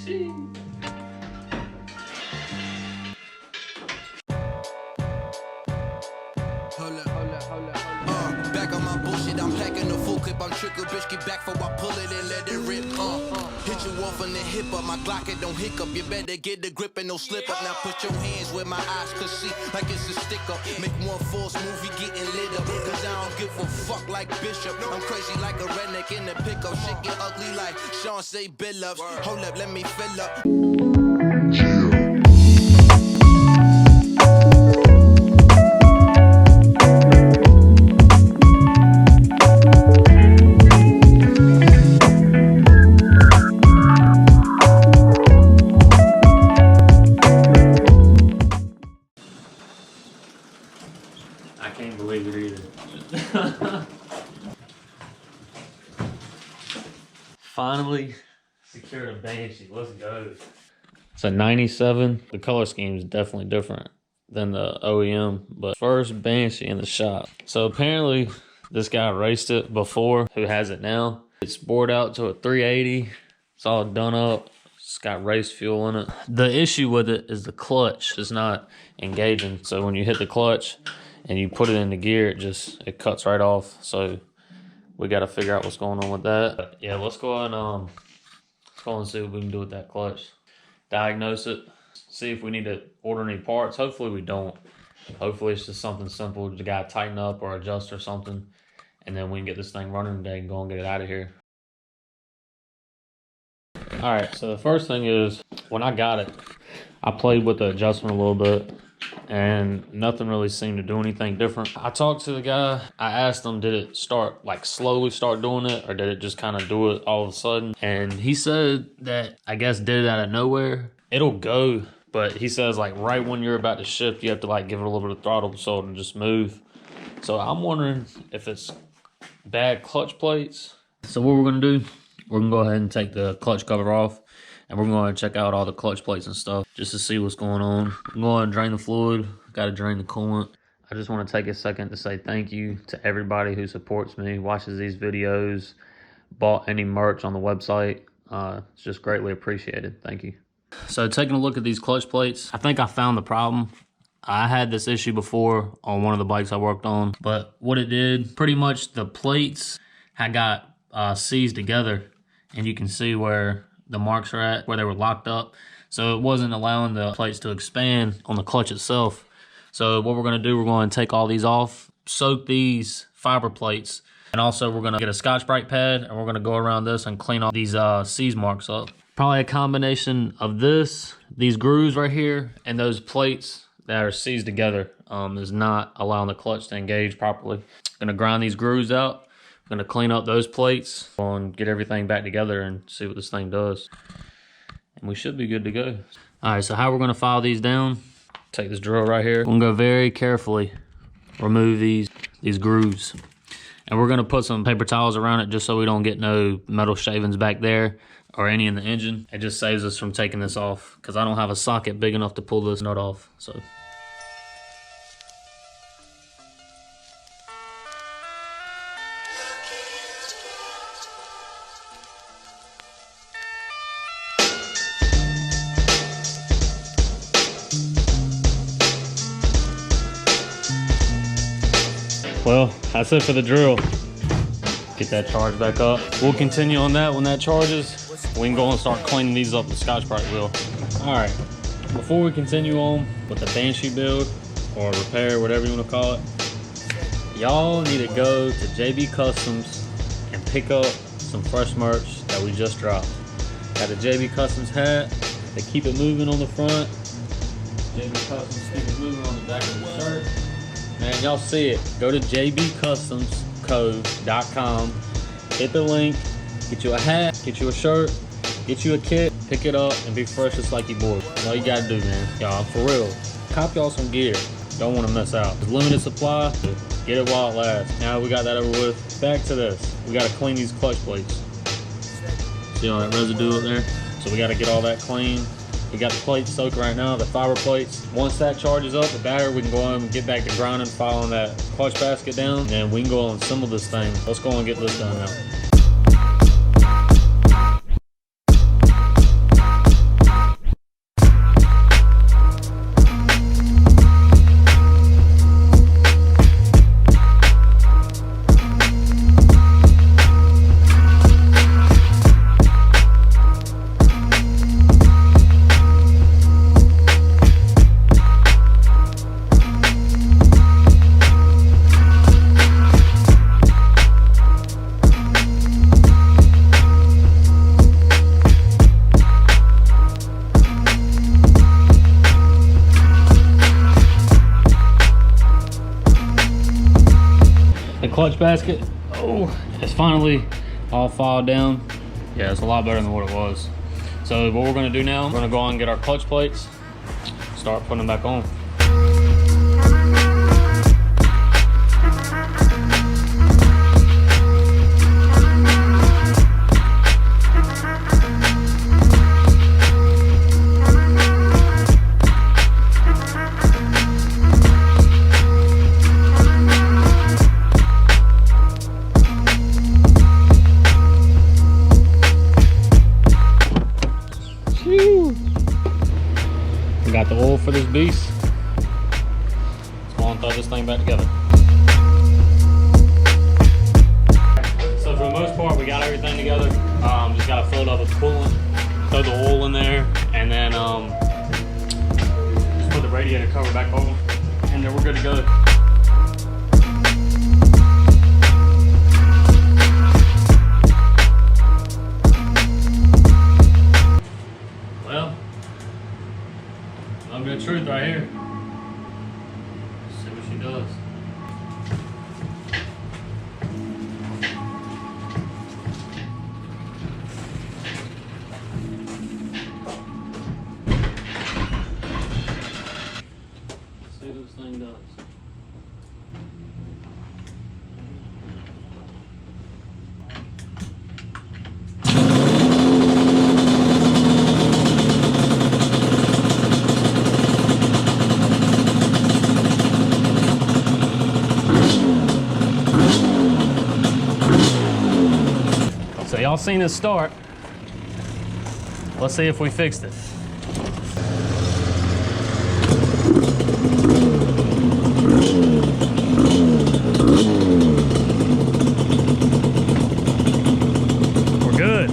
Sheesh. Back on my bullshit, I'm packing the full clip. I'm trickle, bitch, get back before I pull it and let it rip. Hit you off in the hip up, my Glock it don't hiccup. You better get the grip and no slip up. Now put your hands where my eyes could see, like it's a stick up. Make one false movie getting lit up, cause I don't give a fuck like Bishop. I'm crazy like a redneck in the pickup. Shit get ugly like Sean say Billups. Hold up, let me fill up. I can't believe it either. Finally secured a Banshee. Let's go. It's a 97. The color scheme is definitely different than the OEM, but first Banshee in the shop. So apparently this guy raced it before, who has it now. It's bored out to a 380. It's all done up. It's got race fuel in it. The issue with it is the clutch is not engaging. So when you hit the clutch and you put it into gear, it cuts right off. So we got to figure out what's going on with that. But yeah, let's go ahead and let's go and see what we can do with that clutch. Diagnose it. See if we need to order any parts. Hopefully we don't. Hopefully it's just something simple. The guy tighten up or adjust or something, and then we can get this thing running today and go and get it out of here. All right, so the first thing is, when I got it, I played with the adjustment a little bit, and nothing really seemed to do anything different. I talked to the guy. I asked him, did it start, like, slowly start doing it, or did it just kind of do it all of a sudden? And he said that, I guess, did it out of nowhere. It'll go, but he says, like, right when you're about to shift, you have to, like, give it a little bit of throttle so it'll just move. So I'm wondering if it's bad clutch plates. So what we're going to do, we're going to go ahead and take the clutch cover off, and we're going to check out all the clutch plates and stuff just to see what's going on. I'm going to drain the fluid. Got to drain the coolant. I just want to take a second to say thank you to everybody who supports me, watches these videos, bought any merch on the website. It's just greatly appreciated. Thank you. So taking a look at these clutch plates, I think I found the problem. I had this issue before on one of the bikes I worked on, but what it did, pretty much the plates had got seized together, and you can see where the marks are at, where they were locked up. So it wasn't allowing the plates to expand on the clutch itself. So what we're going to do, we're going to take all these off, soak these fiber plates, and also we're going to get a Scotch-Brite pad, and we're going to go around this and clean all these seize marks up. Probably a combination of this, these grooves right here, and those plates that are seized together is not allowing the clutch to engage properly. I'm going to grind these grooves out. I'm going to clean up those plates and get everything back together and see what this thing does. And we should be good to go. All right, so how we're going to file these down, take this drill right here. We're going to go very carefully remove these grooves. And we're going to put some paper towels around it just so we don't get no metal shavings back there or any in the engine. It just saves us from taking this off because I don't have a socket big enough to pull this nut off. So. Well, that's it for the drill. Get that charge back up. We'll continue on that when that charges. We can go and start cleaning these up with the Scotch-Brite wheel. All right, before we continue on with the Banshee build or repair, whatever you want to call it, y'all need to go to JB Customs and pick up some fresh merch that we just dropped. Got the JB Customs hat. They keep it moving on the front. JB Customs keep it moving on the back of the shirt. Man, y'all see it. Go to jbcustomsco.com, hit the link, get you a hat, get you a shirt, get you a kit, pick it up, and be fresh just like you bought. That's all you gotta do, man. Y'all, for real. Cop y'all some gear. Don't want to miss out. It's limited supply. Get it while it lasts. Now we got that over with. Back to this. We gotta clean these clutch plates. See all that residue up there? So we gotta get all that clean. We got the plates soaked right now, the fiber plates. Once that charges up, the battery, we can go on and get back to grinding, filing that clutch basket down, and then we can go and assemble this thing. Let's go and get this done now. clutch basket, oh, it's finally all filed down. Yeah, it's a lot better than what it was. So what we're gonna do now, we're gonna go on and get our clutch plates, start putting them back on. We got the oil for this beast. Let's go and throw this thing back together. So for the most part, we got everything together. Just gotta fill it up with coolant, throw the oil in there, and then just put the radiator cover back on, and then we're good to go. Good truth right here. Let's see what she does. Let's see what this thing does. So y'all seen it start. Let's see if we fixed it. We're good.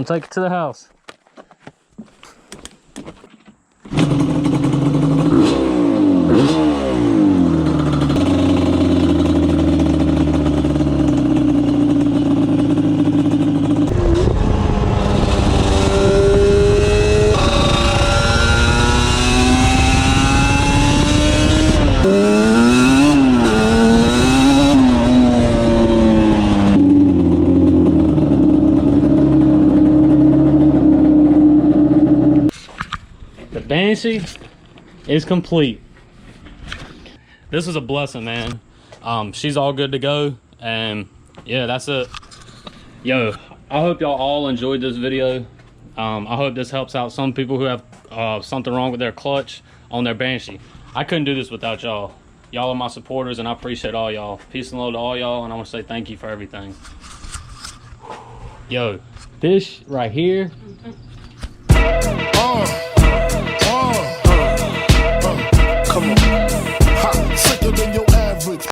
Take it to the house. Banshee is complete. This is a blessing, man. She's all good to go, and yeah, that's it. Yo, I hope y'all all enjoyed this video. I hope this helps out some people who have something wrong with their clutch on their Banshee. I couldn't do this without y'all. Y'all are my supporters, and I appreciate all y'all. Peace and love to all y'all, and I want to say thank you for everything. Yo, this right here. Come on. Ha, sicker than